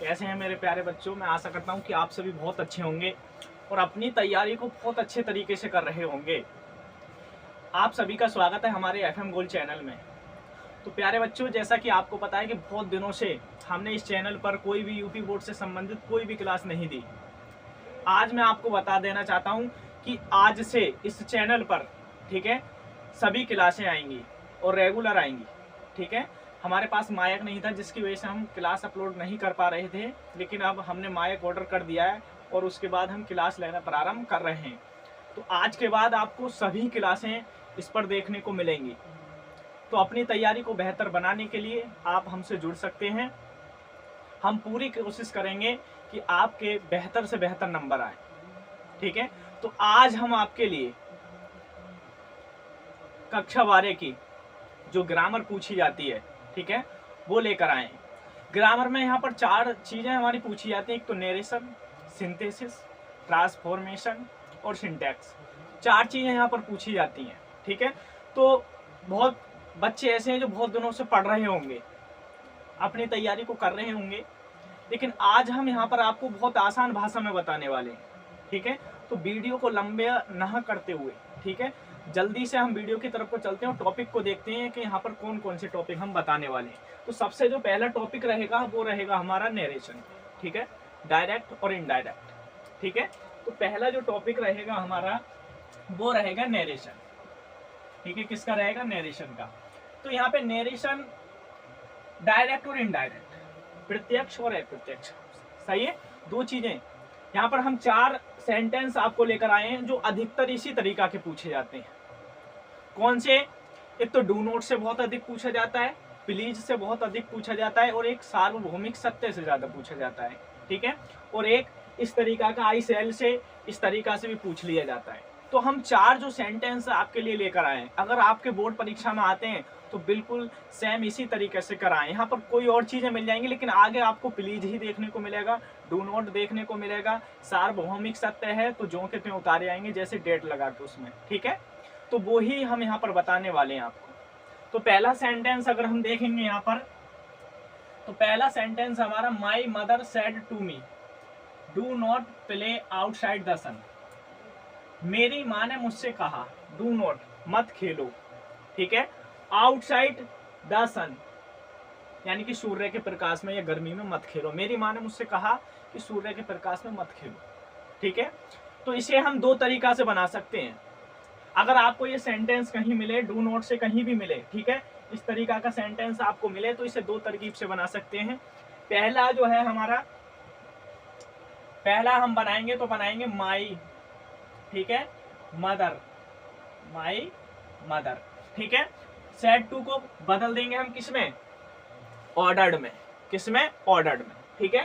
कैसे हैं मेरे प्यारे बच्चों। मैं आशा करता हूं कि आप सभी बहुत अच्छे होंगे और अपनी तैयारी को बहुत अच्छे तरीके से कर रहे होंगे। आप सभी का स्वागत है हमारे FM गोल्ड चैनल में। तो प्यारे बच्चों, जैसा कि आपको पता है कि बहुत दिनों से हमने इस चैनल पर कोई भी यूपी बोर्ड से संबंधित कोई भी क्लास नहीं दी। आज मैं आपको बता देना चाहता हूं कि आज से इस चैनल पर, ठीक है, सभी क्लासें आएंगी और रेगुलर आएंगी। ठीक है, हमारे पास माइक नहीं था जिसकी वजह से हम क्लास अपलोड नहीं कर पा रहे थे, लेकिन अब हमने माइक ऑर्डर कर दिया है और उसके बाद हम क्लास लेना प्रारंभ कर रहे हैं। तो आज के बाद आपको सभी क्लासें इस पर देखने को मिलेंगी। तो अपनी तैयारी को बेहतर बनाने के लिए आप हमसे जुड़ सकते हैं। हम पूरी कोशिश करेंगे कि आपके बेहतर से बेहतर नंबर आए। ठीक है, तो आज हम आपके लिए कक्षा 12 की जो ग्रामर पूछी जाती है, ठीक है, वो लेकर आए। ग्रामर में यहाँ पर 4 चीजें हमारी पूछी जाती हैं। एक तो नरेशन, सिंथेसिस, ट्रांसफॉर्मेशन और सिंटैक्स। 4 चीजें यहाँ पर पूछी जाती हैं। ठीक है, तो बहुत बच्चे ऐसे हैं जो बहुत दिनों से पढ़ रहे होंगे, अपनी तैयारी को कर रहे होंगे, लेकिन आज हम यहाँ पर आपको बहुत आसान भाषा में बताने वाले हैं। ठीक है, तो वीडियो को लंबे न करते हुए, ठीक है, जल्दी से हम वीडियो की तरफ को चलते हैं और टॉपिक को देखते हैं कि यहाँ पर कौन कौन से टॉपिक हम बताने वाले हैं। तो सबसे जो पहला टॉपिक रहेगा वो रहेगा हमारा नरेशन। ठीक है, डायरेक्ट और इनडायरेक्ट। ठीक है, तो पहला जो टॉपिक रहेगा हमारा वो रहेगा नरेशन। ठीक है, किसका रहेगा? नरेशन का। तो यहाँ पे नरेशन डायरेक्ट और इनडायरेक्ट, प्रत्यक्ष और अप्रत्यक्ष, सही है, 2 चीजें। यहाँ पर हम 4 सेंटेंस आपको लेकर आए हैं जो अधिकतर इसी तरीका के पूछे जाते हैं। कौन से? एक तो डू नॉट से बहुत अधिक पूछा जाता है, प्लीज से बहुत अधिक पूछा जाता है, और एक सार्वभौमिक सत्य से ज्यादा पूछा जाता है। ठीक है, और एक इस तरीका का आई सेल से, इस तरीका से भी पूछ लिया जाता है। तो हम 4 जो सेंटेंस आपके लिए लेकर आए हैं, अगर आपके बोर्ड परीक्षा में आते हैं तो बिल्कुल सेम इसी तरीके से कराएं। यहाँ पर कोई और चीजें मिल जाएंगी, लेकिन आगे आपको प्लीज ही देखने को मिलेगा, डू नॉट देखने को मिलेगा, सार्वभौमिक सत्य है तो जो के त्यों उतारे आएंगे जैसे डेट लगा के उसमें। ठीक है, तो वो ही हम यहाँ पर बताने वाले हैं आपको। तो पहला सेंटेंस अगर हम देखेंगे यहाँ पर, तो पहला सेंटेंस हमारा, my mother said to me do not play outside the sun. मेरी माँ ने मुझसे कहा, डू नॉट मत खेलो, ठीक है, आउटसाइड द सन यानी कि सूर्य के प्रकाश में या गर्मी में मत खेलो। मेरी माँ ने मुझसे कहा कि सूर्य के प्रकाश में मत खेलो। ठीक है, तो इसे हम 2 तरीका से बना सकते हैं। अगर आपको ये सेंटेंस कहीं मिले, डू नॉट से कहीं भी मिले, ठीक है, इस तरीका का सेंटेंस आपको मिले तो इसे 2 तरकीब से बना सकते हैं। पहला जो है हमारा, पहला हम बनाएंगे तो बनाएंगे माई, ठीक है, मदर, माई मदर। ठीक है, सेड टू को बदल देंगे हम किसमें? ऑर्डर्ड में। किसमें? ऑर्डर्ड में। ठीक है,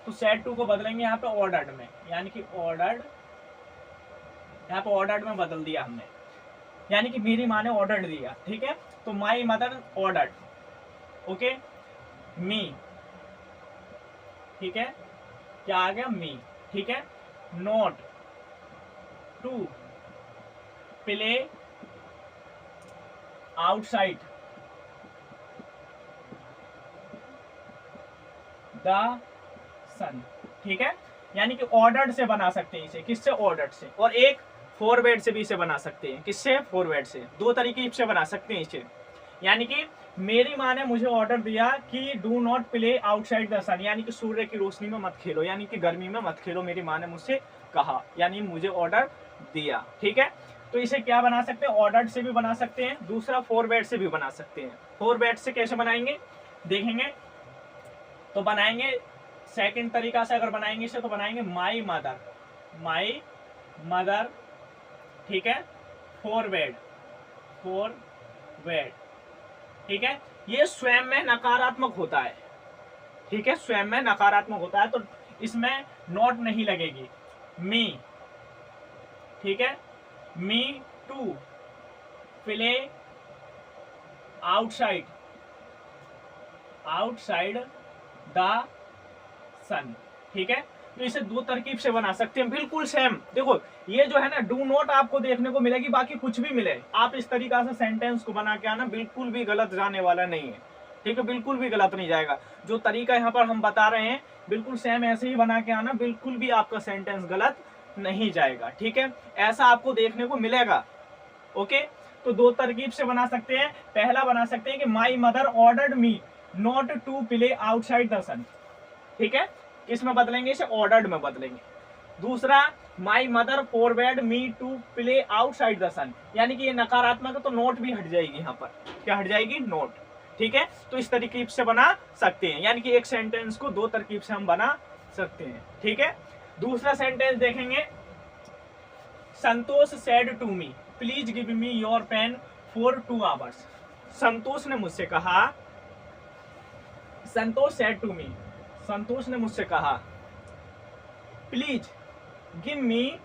तो सेड टू को बदलेंगे यहाँ पे ऑर्डर्ड में, यानी कि ऑर्डर्ड, यहाँ पे ऑर्डर्ड में बदल दिया हमने, यानी कि मेरी माँ ने ऑर्डर दिया। ठीक है, तो my mother ordered, okay, me, ठीक है, क्या आ गया? मी। ठीक है, not to play outside the sun. ठीक है, यानी कि ऑर्डर्ड से बना सकते हैं इसे। किससे? ऑर्डर्ड से। और एक फॉरवर्ड से भी इसे बना सकते हैं। किससे? फॉरवर्ड से। 2 तरीके से बना सकते हैं इसे। यानी कि मेरी माँ ने मुझे ऑर्डर दिया कि do not play outside the sun, यानी कि सूर्य की रोशनी में मत खेलो, यानी कि गर्मी में मत खेलो। मेरी माँ ने मुझसे कहा, यानी मुझे ऑर्डर दिया। ठीक है, तो इसे क्या बना सकते हैं? ऑर्डर्ड से भी बना सकते हैं। दूसरा फॉरवर्ड से भी बना सकते हैं। फॉरवर्ड से कैसे बनाएंगे देखेंगे, तो बनाएंगे सेकंड तरीका से। अगर बनाएंगे इसे तो बनाएंगे माई मदर, माई मदर, ठीक है, फॉरवर्ड, फॉरवर्ड। ठीक है, ये स्वयं में नकारात्मक होता है। ठीक है, स्वयं में नकारात्मक होता है, तो इसमें नॉट नहीं लगेगी। मी, ठीक है, me to play outside, outside the sun. ठीक है, तो इसे 2 तरकीब से बना सकते हैं, बिल्कुल सेम। देखो ये जो है ना, डू नॉट आपको देखने को मिलेगी, बाकी कुछ भी मिले आप इस तरीका से सेंटेंस को बना के आना, बिल्कुल भी गलत जाने वाला नहीं है। ठीक है, बिल्कुल भी गलत नहीं जाएगा। जो तरीका यहाँ पर हम बता रहे हैं बिल्कुल सेम ऐसे ही बना के आना, बिल्कुल भी आपका सेंटेंस गलत नहीं जाएगा। ठीक है, ऐसा आपको देखने को मिलेगा। ओके, तो दो तरकीब से बना सकते हैं। पहला बना सकते हैं कि my mother ordered me not to play outside the sun. ठीक है, किसमें बदलेंगे, इसे ऑर्डर्ड में बदलेंगे। दूसरा, my mother forbade me to play outside the sun, यानी कि ये नकारात्मक है तो नोट भी हट जाएगी यहाँ पर। क्या हट जाएगी, नोट। ठीक है, तो इस तरकीब से बना सकते हैं, यानी कि एक सेंटेंस को दो तरकीब से हम बना सकते हैं। ठीक है, दूसरा सेंटेंस देखेंगे, Santosh said to me please give me your pen for 2 hours. Santosh ने मुझसे कहा, संतोष सेड टू मी, संतोष ने मुझसे कहा, प्लीज गिव मी,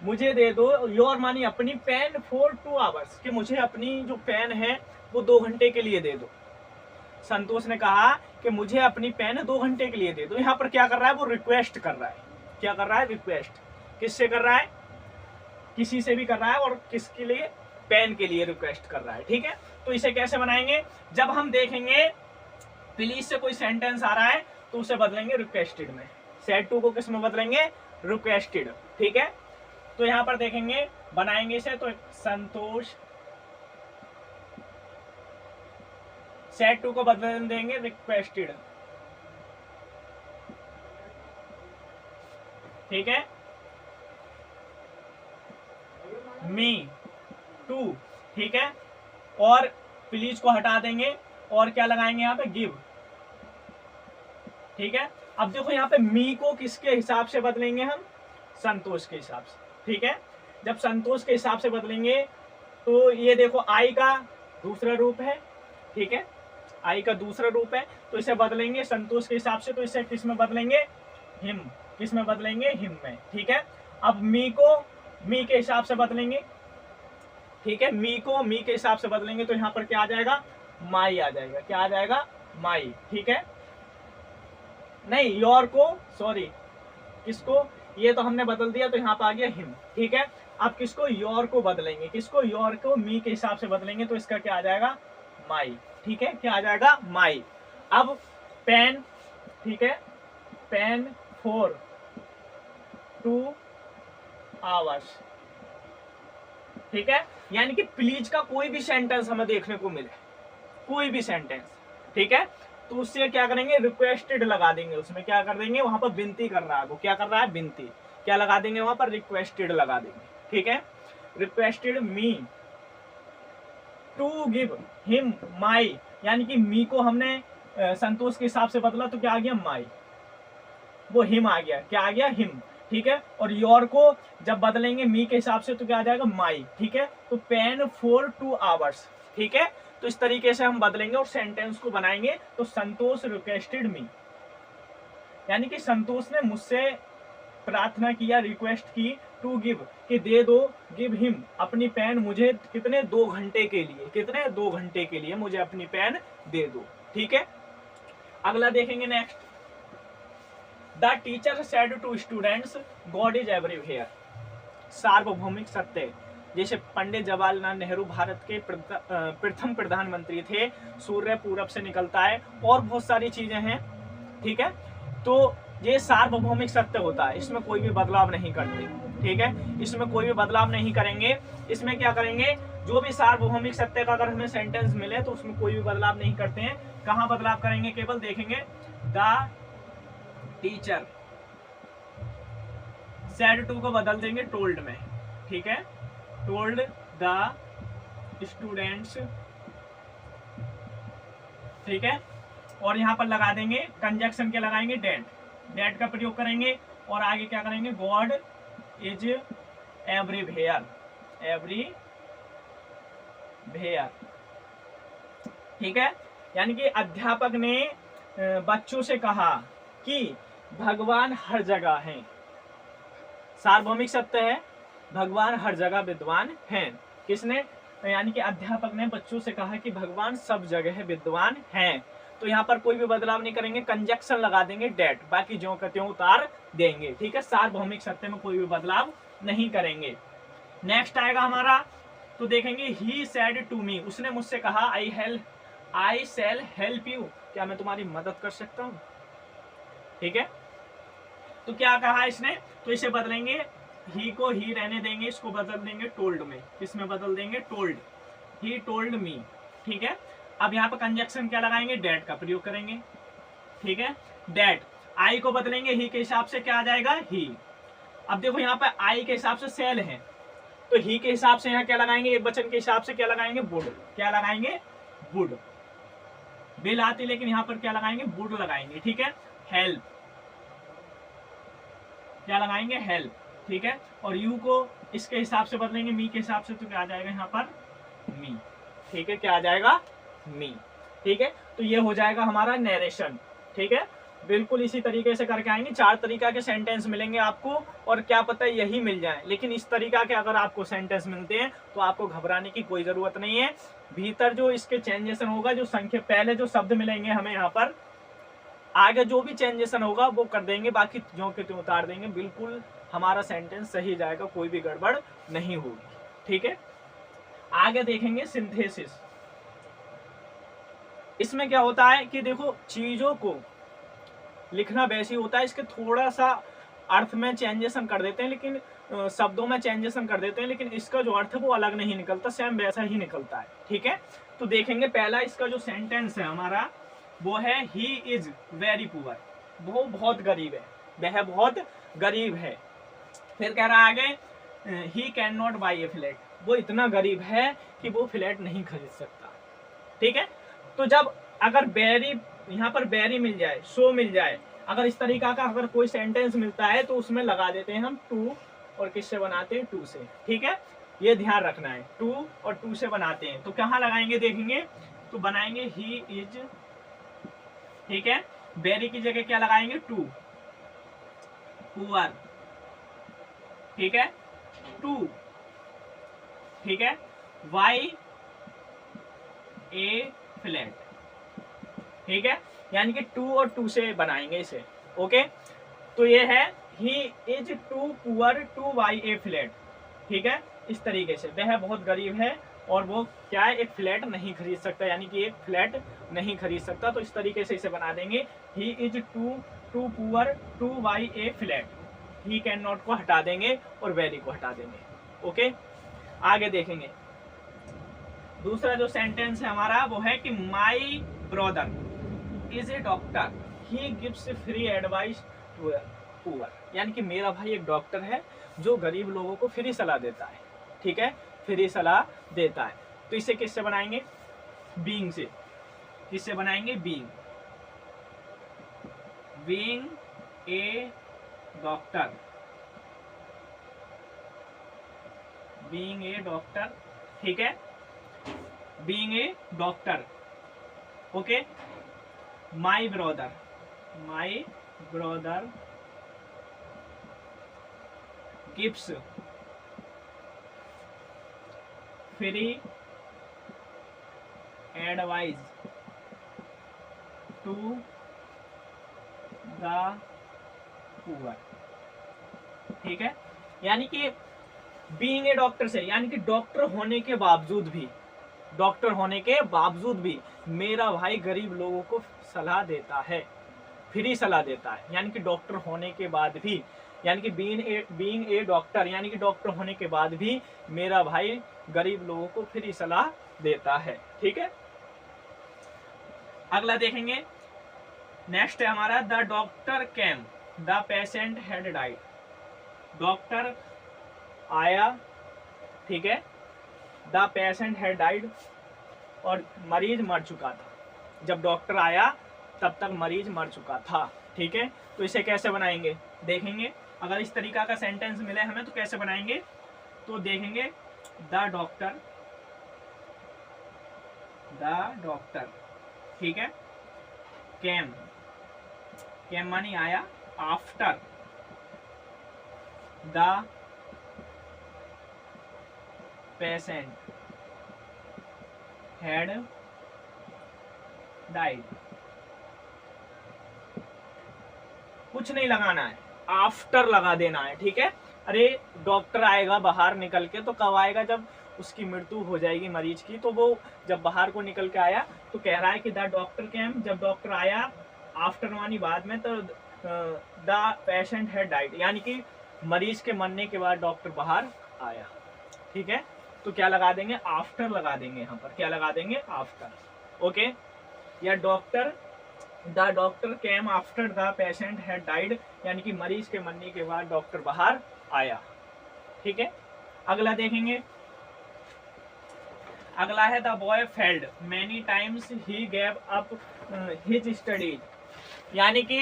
मुझे दे दो, योर मानी अपनी, पेन फॉर 2 आवर्स, कि मुझे अपनी जो पेन है वो 2 घंटे के लिए दे दो। संतोष ने कहा कि मुझे अपनी पेन 2 घंटे के लिए दे दो। यहाँ पर क्या कर रहा है, वो रिक्वेस्ट कर रहा है। क्या कर रहा है, रिक्वेस्ट। किससे कर रहा है, किसी से भी कर रहा है, और किसके लिए, पेन के लिए रिक्वेस्ट कर रहा है। ठीक है, तो इसे कैसे बनाएंगे, जब हम देखेंगे प्लीज से कोई सेंटेंस आ रहा है तो उसे बदलेंगे रिक्वेस्टेड में। सेड टू को किस में बदलेंगे, रिक्वेस्टेड। ठीक है, तो यहाँ पर देखेंगे, बनाएंगे इसे, तो संतोष सेड टू को बदल देंगे रिक्वेस्टेड। ठीक है, मी टू। ठीक है, और प्लीज को हटा देंगे और क्या लगाएंगे यहाँ पे, गिव। ठीक है, अब देखो यहाँ पे मी को किसके हिसाब से बदलेंगे हम, संतोष के हिसाब से। ठीक है, जब संतोष के हिसाब से बदलेंगे तो ये देखो आई का दूसरा रूप है। ठीक है, आई का दूसरा रूप है, तो इसे बदलेंगे संतोष के हिसाब से, तो इसे किस में बदलेंगे, हिम। किस में बदलेंगे, हिम में। ठीक है, अब मी को मी के हिसाब से बदलेंगे। ठीक है, मी को मी के हिसाब से बदलेंगे तो यहाँ पर क्या आ जाएगा, माई आ जाएगा। क्या आ जाएगा, माई। ठीक है, नहीं, योर को, सॉरी, किसको, ये तो हमने बदल दिया तो यहाँ पर आ गया हिम। ठीक है, अब किसको, योर को बदलेंगे। किसको, योर को मी के हिसाब से बदलेंगे तो इसका क्या आ जाएगा, माई। ठीक है, क्या आ जाएगा, माई। अब पेन, ठीक है, पेन फॉर 2 आवर्स। ठीक है, यानी कि प्लीज का कोई भी सेंटेंस हमें देखने को मिले, कोई भी सेंटेंस। ठीक है, तो उससे क्या करेंगे, रिक्वेस्टेड लगा देंगे। उसमें क्या कर देंगे, वहां पर विनती कर रहा है वो, क्या कर रहा है, विनती। क्या लगा देंगे वहां पर, रिक्वेस्टेड लगा देंगे। ठीक है, requested me to give him my, यानी कि मी को हमने संतोष के हिसाब से बदला तो क्या आ गया, माई, वो हिम आ गया। क्या आ गया, हिम। ठीक है, और योर को जब बदलेंगे मी के हिसाब से तो क्या आ जाएगा, माई। ठीक है, तो पेन फॉर 2 आवर्स। ठीक है, तो इस तरीके से हम बदलेंगे और सेंटेंस को बनाएंगे। तो संतोष रिक्वेस्टेड मी, यानी कि संतोष ने मुझसे प्रार्थना किया, रिक्वेस्ट की, टू गिव, कि दे दो, गिव हिम, अपनी पेन मुझे, कितने, 2 घंटे के लिए। कितने, 2 घंटे के लिए मुझे अपनी पेन दे दो। ठीक है, अगला देखेंगे, next, the teacher said to students God is everywhere. सार्वभौमिक सत्य, जैसे पंडित जवाहरलाल नेहरू भारत के प्रथम प्रधानमंत्री थे, सूर्य पूरब से निकलता है, और बहुत सारी चीजें हैं। ठीक है, तो ये सार्वभौमिक सत्य होता है, इसमें कोई भी बदलाव नहीं करते। ठीक है, इसमें कोई भी बदलाव नहीं करेंगे। इसमें क्या करेंगे, जो भी सार्वभौमिक सत्य का अगर हमें सेंटेंस मिले तो उसमें कोई भी बदलाव नहीं करते हैं। कहाँ बदलाव करेंगे, केवल देखेंगे, द टीचर सेड टू को बदल देंगे टोल्ड में। ठीक है, टोल्ड द स्टूडेंट्स। ठीक है, और यहाँ पर लगा देंगे, कंजक्शन के लगाएंगे, डेट। डेट का प्रयोग करेंगे और आगे क्या करेंगे, गॉड इज एवरीवेयर। एवरीवेयर। ठीक है, यानी कि अध्यापक ने बच्चों से कहा कि भगवान हर जगह हैं। सार्वभौमिक सत्य है, भगवान हर जगह विद्वान हैं। किसने, यानी कि अध्यापक ने बच्चों से कहा कि भगवान सब जगह विद्वान हैं। तो यहाँ पर कोई भी बदलाव नहीं करेंगे, कंजक्शन लगा देंगे, डेट, बाकी ज्यों का त्यों उतार देंगे। ठीक है, सार्वभौमिक सत्य में कोई भी बदलाव नहीं करेंगे। नेक्स्ट आएगा हमारा, तो देखेंगे, ही सेड टू मी, उसने मुझसे कहा, आई आई शैल हेल्प यू, क्या मैं तुम्हारी मदद कर सकता हूं। ठीक है, तो क्या कहा इसने, तो इसे बदलेंगे, ही को ही रहने देंगे, इसको बदल देंगे टोल्ड में, किसमें बदल देंगे, टोल्ड, ही टोल्ड मी। ठीक है, अब यहाँ पर कंजक्शन क्या लगाएंगे, डेट का प्रयोग करेंगे। ठीक है, डेट, आई को बदलेंगे ही के हिसाब से, क्या आ जाएगा, ही। अब देखो यहाँ पर आई के हिसाब से सेल है, तो ही के हिसाब से यहाँ क्या लगाएंगे, एक वचन के हिसाब से क्या लगाएंगे, वुड, क्या लगाएंगे, वुड। बिल आती लेकिन यहाँ पर क्या लगाएंगे, वुड लगाएंगे। ठीक है, हेल्प, क्या लगाएंगे, हेल्प। ठीक है, और यू को इसके हिसाब से बदलेंगे, मी के हिसाब से, तो क्या आ जाएगा यहाँ पर, मी। ठीक है, क्या आ जाएगा, मी। ठीक है, तो ये हो जाएगा हमारा नरेशन। ठीक है, बिल्कुल इसी तरीके से करके आएंगे, 4 तरीका के सेंटेंस मिलेंगे आपको, और क्या पता यही मिल जाए, लेकिन इस तरीका के अगर आपको सेंटेंस मिलते हैं तो आपको घबराने की कोई जरूरत नहीं है। भीतर जो इसके चेंजेशन होगा, जो संख्या पहले जो शब्द मिलेंगे हमें यहाँ पर, आगे जो भी चेंजेशन होगा वो कर देंगे, बाकी जो के त्यों उतार देंगे, बिल्कुल हमारा सेंटेंस सही जाएगा, कोई भी गड़बड़ नहीं होगी। ठीक है, आगे देखेंगे सिंथेसिस। इसमें क्या होता है कि देखो, चीजों को लिखना वैसे ही होता है, इसके थोड़ा सा अर्थ में चेंजेशन कर देते हैं, लेकिन शब्दों में चेंजेशन कर देते हैं, लेकिन इसका जो अर्थ है वो अलग नहीं निकलता, सेम वैसा ही निकलता है। ठीक है, तो देखेंगे पहला इसका जो सेंटेंस है हमारा, वो है ही इज वेरी पुअर, वो बहुत गरीब है, वह बहुत गरीब है। फिर कह रहा है आगे, ही can not by a flat, वो इतना गरीब है कि वो फ्लैट नहीं खरीद सकता। ठीक है, तो जब अगर बेरी, यहाँ पर बेरी मिल जाए, सो मिल जाए, अगर इस तरीका का अगर कोई सेंटेंस मिलता है तो उसमें लगा देते हैं हम टू, और किससे बनाते हैं, टू से। ठीक है, ये ध्यान रखना है, टू और टू से बनाते हैं, तो कहाँ लगाएंगे देखेंगे, तो बनाएंगे ही इज। ठीक है, बेरी की जगह क्या लगाएंगे, टू, पुअर। ठीक है, टू। ठीक है, वाई ए फ्लैट। ठीक है, यानी कि टू और टू से बनाएंगे इसे। ओके, तो ये है he is too poor to buy a flat. ठीक है, इस तरीके से वह बहुत गरीब है और वो क्या है, एक फ्लैट नहीं खरीद सकता, यानी कि एक फ्लैट नहीं खरीद सकता, तो इस तरीके से इसे बना देंगे, he is too poor to buy a flat. He can not को हटा देंगे और वेरी को हटा देंगे। ओके, आगे देखेंगे, दूसरा जो सेंटेंस है हमारा वो है कि my brother is a doctor, he gives free advice to poor, यानी कि मेरा भाई एक डॉक्टर है जो गरीब लोगों को फ्री सलाह देता है। ठीक है, फ्री सलाह देता है, तो इसे किससे बनाएंगे, बीइंग से। किससे बनाएंगे, being, being a doctor, being a doctor. ठीक है, being a doctor. Okay, my brother, my brother gives free advice to the poor. ठीक है, यानी कि बीइंग ए डॉक्टर से, यानी कि डॉक्टर होने के बावजूद भी, डॉक्टर होने के बावजूद भी मेरा भाई गरीब लोगों को सलाह देता है, फ्री सलाह देता है, यानी कि डॉक्टर होने के बाद भी, यानी कि बीइंग ए डॉक्टर, यानी कि डॉक्टर होने के बाद भी मेरा भाई गरीब लोगों को फ्री सलाह देता है। ठीक है, अगला देखेंगे, नेक्स्ट है हमारा, the doctor came the patient had died, doctor आया। ठीक है, द पेशेंट हैड डाइड, और मरीज मर चुका था, जब डॉक्टर आया तब तक मरीज मर चुका था। ठीक है, तो इसे कैसे बनाएंगे देखेंगे, अगर इस तरीका का सेंटेंस मिले हमें तो कैसे बनाएंगे, तो देखेंगे, द डॉक्टर, द डॉक्टर। ठीक है, केम, केम मानी आया, after the patient had died. कुछ नहीं लगाना है, आफ्टर लगा देना है। ठीक है, अरे डॉक्टर आएगा बाहर निकल के तो कब आएगा, जब उसकी मृत्यु हो जाएगी मरीज की। तो वो जब बाहर को निकल के आया तो कह रहा है कि द डॉक्टर केम, जब डॉक्टर आया आफ्टर मानी बाद में, तो द पेशेंट हैड डाइड, यानी कि मरीज के मरने के बाद डॉक्टर बाहर आया। ठीक है, तो क्या लगा देंगे, आफ्टर लगा देंगे यहाँ पर, क्या लगा देंगे, आफ्टर। ओके, या doctor, the doctor came after the patient had died, यानी कि मरीज के मरने के बाद डॉक्टर बाहर आया। ठीक है, अगला देखेंगे, अगला है the boy failed many times he gave up his studies, यानी कि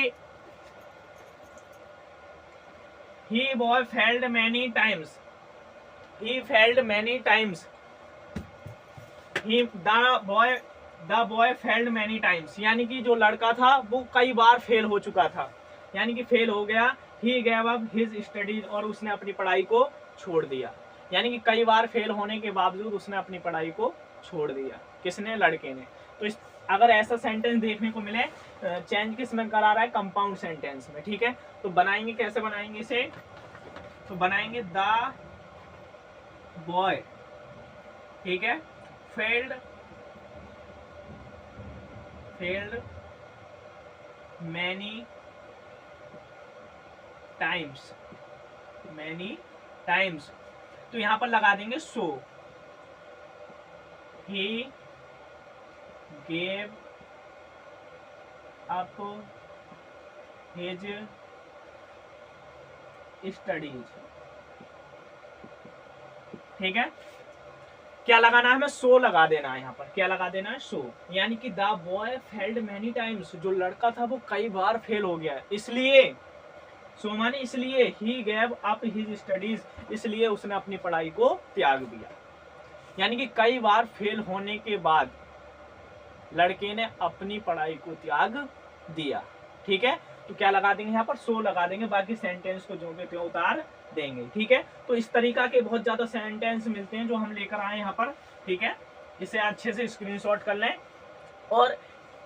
he boy failed many times, he failed many times, he the boy failed many times, यानी कि जो लड़का था वो कई बार फेल हो चुका था, यानी कि फेल हो गया। ही गेव अप हिज स्टडीज, और उसने अपनी पढ़ाई को छोड़ दिया, यानी कि कई बार फेल होने के बावजूद उसने अपनी पढ़ाई को छोड़ दिया। किसने, लड़के ने। तो इस अगर ऐसा सेंटेंस देखने को मिले, चेंज किस में करा रहा है, कंपाउंड सेंटेंस में। ठीक है, तो बनाएंगे, कैसे बनाएंगे इसे, तो बनाएंगे द बॉय, ठीक है, फेल्ड मैनी टाइम्स, तो यहां पर लगा देंगे so, he gave up his studies. ठीक है, क्या लगाना है, हमें सो लगा देना है यहाँ पर, क्या लगा देना है, सो, यानी कि the boy failed many times, जो लड़का था वो कई बार फेल हो गया, इसलिए सो माने इसलिए, ही गेव अप हिज स्टडीज, इसलिए उसने अपनी पढ़ाई को त्याग दिया, यानी कि कई बार फेल होने के बाद लड़के ने अपनी पढ़ाई को त्याग दिया। ठीक है, तो क्या लगा देंगे यहाँ पर, सो लगा देंगे, बाकी सेंटेंस को जो के त्यों उतार देंगे। ठीक है, तो इस तरीका के बहुत ज्यादा सेंटेंस मिलते हैं जो हम लेकर आए यहाँ पर। ठीक है, इसे अच्छे से स्क्रीनशॉट कर लें और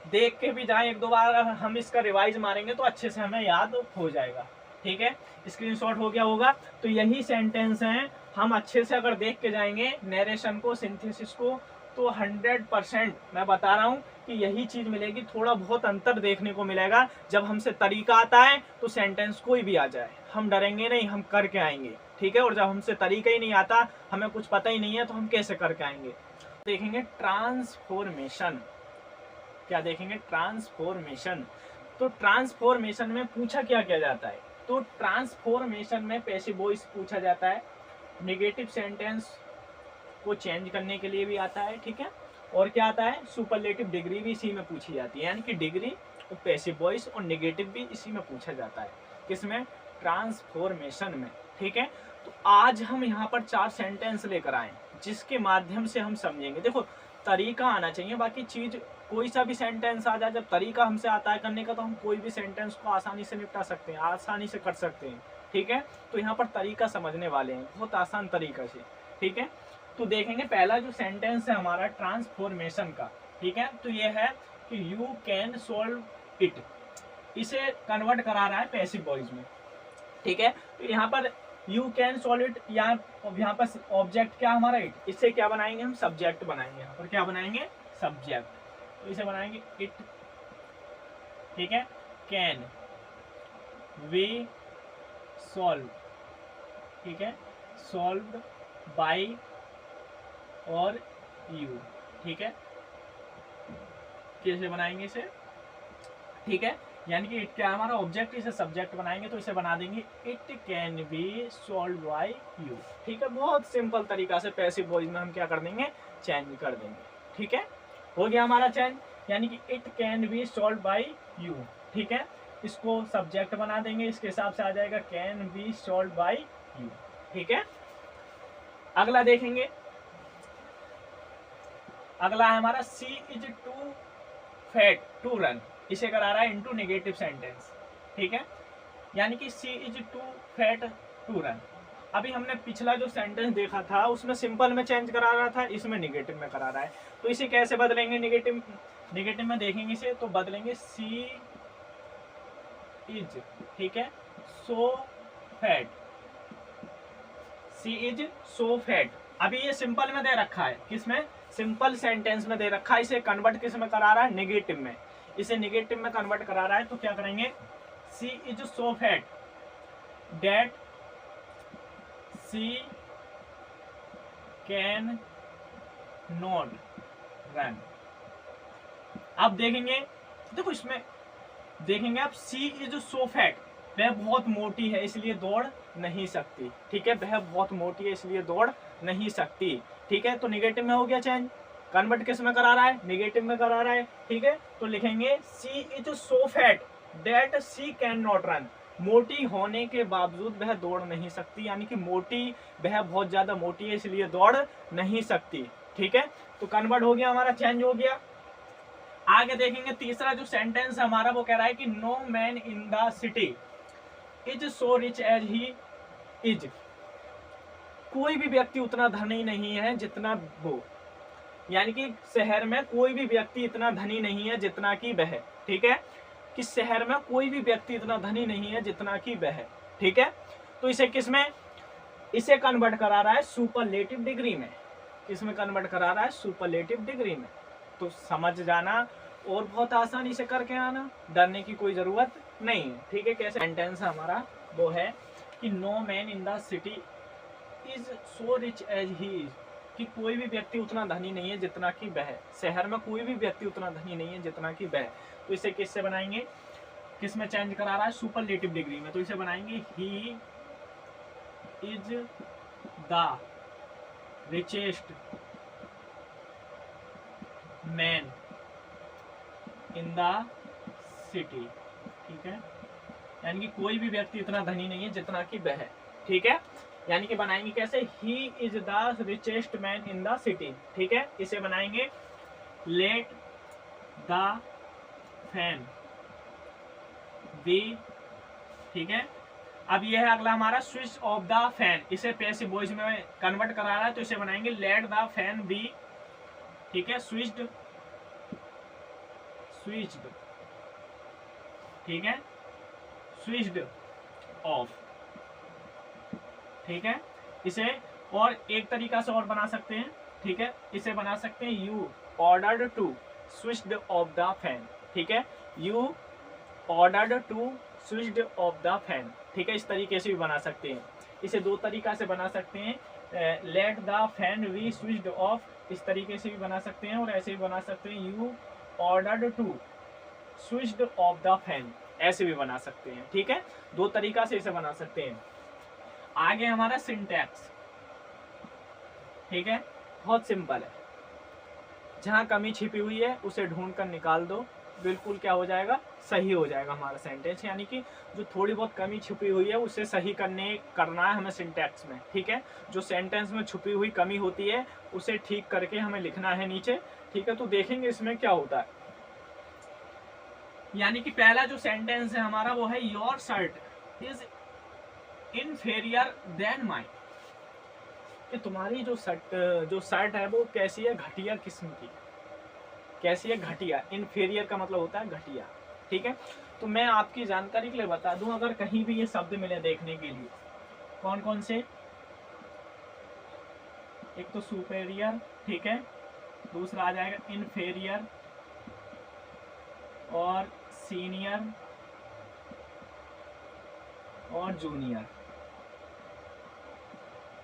देख के भी जाएं, एक दो बार हम इसका रिवाइज मारेंगे तो अच्छे से हमें याद हो जाएगा। ठीक है, स्क्रीनशॉट हो गया होगा। तो यही सेंटेंस हैं, हम अच्छे से अगर देख के जाएंगे नरेशन को, सिंथेसिस को, तो 100% मैं बता रहा हूँ कि यही चीज मिलेगी। थोड़ा बहुत अंतर देखने को मिलेगा, जब हमसे तरीका आता है तो सेंटेंस कोई भी आ जाए हम डरेंगे नहीं, हम करके आएंगे। ठीक है, और जब हमसे तरीका ही नहीं आता, हमें कुछ पता ही नहीं है, तो हम कैसे करके आएंगे। देखेंगे ट्रांसफॉर्मेशन, क्या देखेंगे, ट्रांसफॉर्मेशन। तो ट्रांसफॉर्मेशन में पूछा क्या किया जाता है, तो ट्रांसफॉर्मेशन में पैसिव वॉइस पूछा जाता है, नेगेटिव सेंटेंस को चेंज करने के लिए भी आता है। ठीक है, और क्या आता है, सुपरलेटिव डिग्री भी इसी में पूछी जाती है, यानी कि डिग्री और पैसिव वॉइस और नेगेटिव भी इसी में पूछा जाता है। किसमें, ट्रांसफॉर्मेशन में। ठीक है, तो आज हम यहाँ पर 4 सेंटेंस लेकर आए जिसके माध्यम से हम समझेंगे। देखो, तरीका आना चाहिए, बाकी चीज कोई सा भी सेंटेंस आ जाए, जब तरीका हमसे आता है करने का तो हम कोई भी सेंटेंस को आसानी से निपटा सकते हैं, आसानी से कर सकते हैं। ठीक है, तो यहाँ पर तरीका समझने वाले हैं बहुत आसान तरीका से। ठीक है, तो देखेंगे पहला जो सेंटेंस है हमारा ट्रांसफॉर्मेशन का। ठीक है, तो ये है कि यू कैन सोल्व इट, इसे कन्वर्ट करा रहा है पैसिव वॉइस में। ठीक है, तो यहाँ पर यू कैन सॉल्व इट, यहाँ पर ऑब्जेक्ट क्या हमारा इट, इससे क्या बनाएंगे हम, सब्जेक्ट बनाएंगे। यहाँ पर क्या बनाएंगे, सब्जेक्ट, तो इसे बनाएंगे इट। ठीक है, कैन वी सॉल्व, ठीक है, सॉल्व बाई और यू। ठीक है, कैसे बनाएंगे इसे, ठीक है, यानी कि इट क्या हमारा ऑब्जेक्ट, इसे सब्जेक्ट बनाएंगे तो इसे बना देंगे it can be solve by you. ठीक है, बहुत सिंपल तरीका से पैसिव वॉइस में हम क्या कर देंगे, चेंज कर देंगे। ठीक है, हो गया हमारा चेंज, यानी कि it can be solve by you. ठीक है, इसको सब्जेक्ट बना देंगे, इसके हिसाब से आ जाएगा can be solve by you. ठीक है, अगला देखेंगे, अगला है हमारा she is too fat to run, इसे करा रहा है इनटू नेगेटिव सेंटेंस। ठीक है, यानी कि she is too fat to run. अभी हमने पिछला जो सेंटेंस देखा था उसमें सिंपल में चेंज करा रहा था, इसमें नेगेटिव में करा रहा है। तो इसे कैसे बदलेंगे, नेगेटिव में देखेंगे इसे तो बदलेंगे सी इज, ठीक है, so fat, she is so fat, अभी ये सिंपल में दे रखा है, किसमें, सिंपल सेंटेंस में दे रखा है, इसे कन्वर्ट किस में करा रहा है, नेगेटिव में, इसे नेगेटिव में कन्वर्ट करा रहा है। तो क्या करेंगे, she is so fat that she can not run. अब देखेंगे, देखो इसमें देखेंगे आप, सी इज सो फैट, वह बहुत मोटी है इसलिए दौड़ नहीं सकती, ठीक है, वह बहुत मोटी है इसलिए दौड़ नहीं सकती, ठीक है। तो निगेटिव में हो गया चेंज, कन्वर्ट किस में करा रहा है, निगेटिव में करा रहा है, ठीक है। तो लिखेंगे she is so fat that she can not run, मोटी होने के बावजूद वह दौड़ नहीं सकती, यानी कि मोटी, वह बहुत ज्यादा मोटी है इसलिए दौड़ नहीं सकती, ठीक है। तो कन्वर्ट हो गया हमारा, चेंज हो गया। आगे देखेंगे तीसरा जो सेंटेंस है हमारा, वो कह रहा है कि no man in the city is so rich as he is, कोई भी व्यक्ति उतना धनी नहीं है जितना वो, यानी कि शहर में कोई भी व्यक्ति इतना धनी नहीं है जितना कि वह, ठीक है, कि शहर में कोई भी व्यक्ति इतना धनी नहीं है जितना कि वह, ठीक है। तो इसे किसमें, इसे कन्वर्ट करा रहा है सुपरलेटिव डिग्री में, किसमें कन्वर्ट करा रहा है, सुपरलेटिव डिग्री में। तो समझ जाना और बहुत आसानी से करके आना, डरने की कोई जरूरत नहीं है, ठीक है। कैसे सेंटेंस हमारा वो है कि no man in the city is so rich as he is, कि कोई भी व्यक्ति उतना धनी नहीं है जितना कि वह, शहर में कोई भी व्यक्ति उतना धनी नहीं है जितना कि वह। तो इसे किससे बनाएंगे, किस में चेंज करा रहा है, सुपरलेटिव डिग्री में। तो इसे बनाएंगे he is the richest man in the city, ठीक है, यानी कि कोई भी व्यक्ति इतना धनी नहीं है जितना कि वह, ठीक है। यानी कि बनाएंगे कैसे, he is the richest man in the city, ठीक है। इसे बनाएंगे लेट द फैन बी, ठीक है। अब ये है अगला हमारा स्विच ऑफ द फैन, इसे पैसिव वॉइस में कन्वर्ट करा रहा है। तो इसे बनाएंगे लेट द फैन बी, ठीक है, स्विच्ड, स्विच्ड, ठीक है, स्विच्ड ऑफ, ठीक है। इसे और एक तरीका से और बना सकते हैं, ठीक है, इसे बना सकते हैं you ordered to switched off the fan, ठीक है, you ordered to switched off the fan, ठीक है। इस तरीके से भी बना सकते हैं, इसे दो तरीका से बना सकते हैं, let the fan B switched off, इस तरीके से भी बना सकते हैं, और ऐसे भी बना सकते हैं you ordered to switched off the fan, ऐसे भी बना सकते हैं, ठीक है। दो तरीका से इसे बना सकते हैं। आगे हमारा सिंटैक्स, ठीक है, बहुत सिंपल है, जहां कमी छिपी हुई है उसे ढूंढ कर निकाल दो, बिल्कुल क्या हो जाएगा, सही हो जाएगा हमारा सेंटेंस। यानी कि जो थोड़ी बहुत कमी छुपी हुई है उसे सही करना है हमें सिंटैक्स में, ठीक है। जो सेंटेंस में छुपी हुई कमी होती है उसे ठीक करके हमें लिखना है नीचे, ठीक है। तो देखेंगे इसमें क्या होता है। यानी कि पहला जो सेंटेंस है हमारा वो है your shirt is inferior then mine, कि तुम्हारी जो शर्ट है वो कैसी है, घटिया किस्म की, कैसी है, घटिया। इनफेरियर का मतलब होता है घटिया, ठीक है। तो मैं आपकी जानकारी के लिए बता दूं, अगर कहीं भी ये शब्द मिले देखने के लिए, कौन कौन से, एक तो सुपेरियर, ठीक है, दूसरा आ जाएगा इनफेरियर और सीनियर और जूनियर,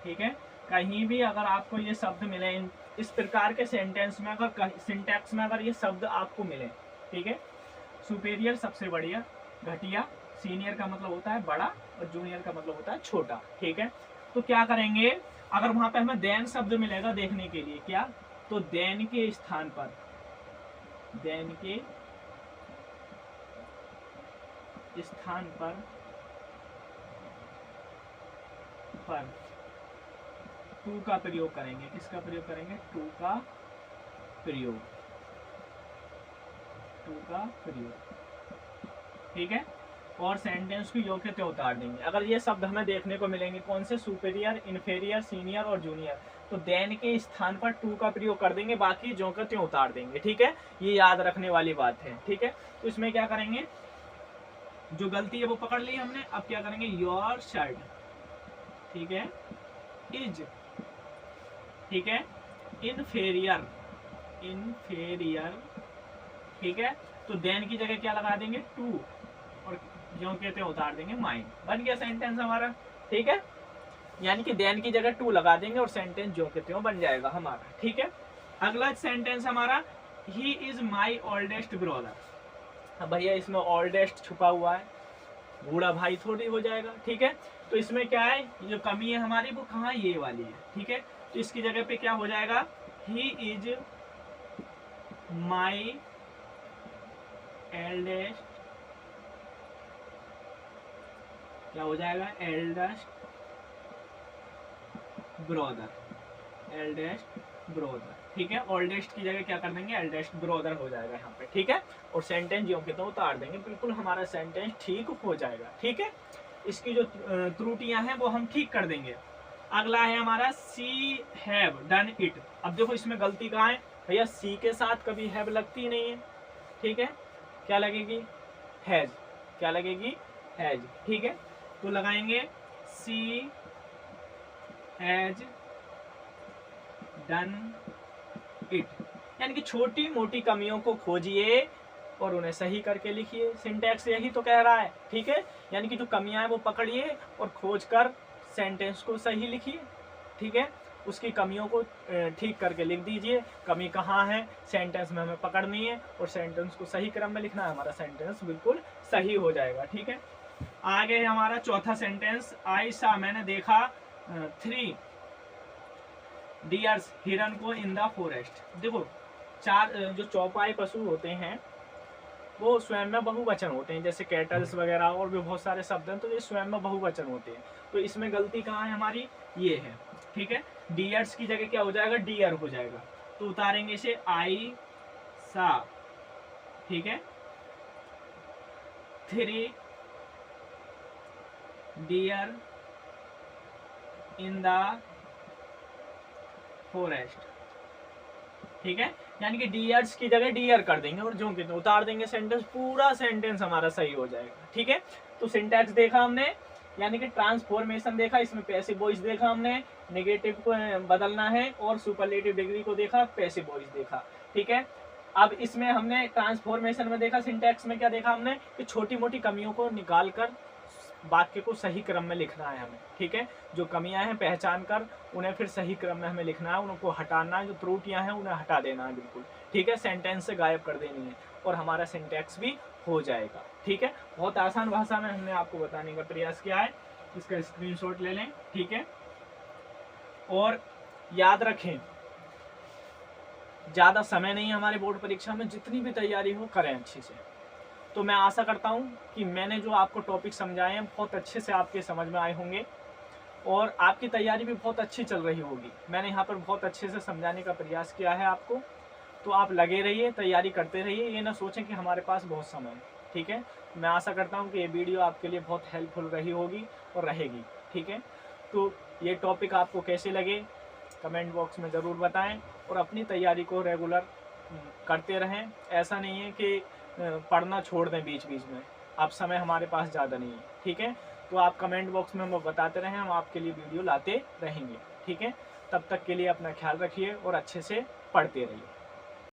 ठीक है। कहीं भी अगर आपको ये शब्द मिले इस प्रकार के सेंटेंस में, अगर सिंटैक्स में अगर ये शब्द आपको मिले, ठीक है, सुपेरियर सबसे बढ़िया, घटिया, सीनियर का मतलब होता है बड़ा और जूनियर का मतलब होता है छोटा, ठीक है। तो क्या करेंगे, अगर वहां पे हमें देन शब्द मिलेगा देखने के लिए, क्या, तो देन के स्थान पर, देन के स्थान पर टू का प्रयोग करेंगे। किसका प्रयोग करेंगे, टू का प्रयोग, टू का प्रयोग, ठीक है। और सेंटेंस की योग्यता उतार देंगे। अगर ये शब्द हमें देखने को मिलेंगे कौन से, सुपेरियर, इन्फेरियर, सीनियर और जूनियर, तो देन के स्थान पर टू का प्रयोग कर देंगे, बाकी जो के त्यों उतार देंगे, ठीक है। ये याद रखने वाली बात है, ठीक है। तो इसमें क्या करेंगे, जो गलती है वो पकड़ ली हमने, अब क्या करेंगे, योर शर्ट, ठीक है, इज ठीक है, इन्फेरियर, ठीक है। तो देन की जगह क्या लगा देंगे, टू, और जो कहते हैं उतार देंगे माइन। बन गया सेंटेंस हमारा, ठीक है। यानी कि देन की जगह टू लगा देंगे और सेंटेंस जो कहते हो बन जाएगा हमारा, ठीक है। अगला सेंटेंस हमारा, he is my oldest brother. अब भैया इसमें ओल्डेस्ट छुपा हुआ है, बूढ़ा भाई थोड़ी हो जाएगा, ठीक है। तो इसमें क्या है, जो कमी है हमारी वो कहाँ, ये वाली है, ठीक है। तो इसकी जगह पे क्या हो जाएगा, ही इज माई एल्डेस्ट, क्या हो जाएगा, एल्डेस्ट ब्रदर, ठीक है। ओल्डेस्ट की जगह क्या कर देंगे, एल्डेस्ट ब्रदर हो जाएगा यहाँ पे, ठीक है। और सेंटेंस जो कहते हैं उतार देंगे, बिल्कुल हमारा सेंटेंस ठीक हो जाएगा, ठीक है। इसकी जो त्रुटियां हैं वो हम ठीक कर देंगे। अगला है हमारा, सी हैव डन इट। अब देखो इसमें गलती कहाँ है भैया, सी के साथ कभी हैव लगती नहीं है, ठीक है। क्या लगेगी, हैज, क्या लगेगी, हैज, ठीक है। तो लगाएंगे सी हैज डन इट, यानी कि छोटी मोटी कमियों को खोजिए और उन्हें सही करके लिखिए। सिंटैक्स यही तो कह रहा है, ठीक है। यानी कि जो कमियां हैं वो पकड़िए और खोज कर सेंटेंस को सही लिखिए, ठीक है। उसकी कमियों को ठीक करके लिख दीजिए, कमी कहाँ है सेंटेंस में हमें पकड़नी है और सेंटेंस को सही क्रम में लिखना है, हमारा सेंटेंस बिल्कुल सही हो जाएगा, ठीक है। आगे है हमारा चौथा सेंटेंस, आई सा, मैंने देखा 3 डियर्स, हिरन को इन द फॉरेस्ट। देखो 4 जो चौपाई पशु होते हैं वो स्वयं में बहुवचन होते हैं, जैसे कैटल्स वगैरह और भी बहुत सारे शब्द हैं, तो ये स्वयं में बहुवचन होते हैं। तो इसमें गलती कहाँ है हमारी, ये है, ठीक है। डियर्स की जगह क्या हो जाएगा, डियर हो जाएगा। तो उतारेंगे इसे आई सा, ठीक है, 3 डियर इन द फॉरेस्ट, ठीक है। यानी कि डियर्स की जगह डियर कर देंगे और जो कितने उतार देंगे सेंटेंस, पूरा सेंटेंस हमारा सही हो जाएगा, ठीक है। तो सिंटैक्स देखा हमने, यानी कि ट्रांसफॉर्मेशन देखा, इसमें पैसिव वॉइस देखा हमने, नेगेटिव को बदलना है, और सुपरलेटिव डिग्री को देखा, पैसिव वॉइस देखा, ठीक है। अब इसमें हमने ट्रांसफॉर्मेशन में देखा, सिंटैक्स में क्या देखा हमने, कि छोटी मोटी कमियों को निकाल कर वाक्य को सही क्रम में लिखना है हमें, ठीक है। जो कमियां हैं पहचान कर उन्हें फिर सही क्रम में हमें लिखना है, उनको हटाना है, जो त्रुटियां हैं उन्हें हटा देना है बिल्कुल, ठीक है। सेंटेंस से गायब कर देनी है और हमारा सिंटैक्स भी हो जाएगा, ठीक है। बहुत आसान भाषा में हमने आपको बताने का प्रयास किया है, इसका स्क्रीनशॉट ले लें, ठीक है। और याद रखें, ज़्यादा समय नहीं है हमारे बोर्ड परीक्षा में, जितनी भी तैयारी हो करें अच्छे से। तो मैं आशा करता हूं कि मैंने जो आपको टॉपिक समझाए हैं बहुत अच्छे से आपके समझ में आए होंगे और आपकी तैयारी भी बहुत अच्छी चल रही होगी। मैंने यहाँ पर बहुत अच्छे से समझाने का प्रयास किया है आपको, तो आप लगे रहिए, तैयारी करते रहिए, ये ना सोचें कि हमारे पास बहुत समय है, ठीक है। मैं आशा करता हूँ कि ये वीडियो आपके लिए बहुत हेल्पफुल रही होगी और रहेगी, ठीक है। तो ये टॉपिक आपको कैसे लगे कमेंट बॉक्स में ज़रूर बताएं और अपनी तैयारी को रेगुलर करते रहें। ऐसा नहीं है कि पढ़ना छोड़ दें बीच बीच में, अब समय हमारे पास ज़्यादा नहीं है, ठीक है। तो आप कमेंट बॉक्स में हमें बताते रहें, हम आपके लिए वीडियो लाते रहेंगे, ठीक है। तब तक के लिए अपना ख्याल रखिए और अच्छे से पढ़ते रहिए।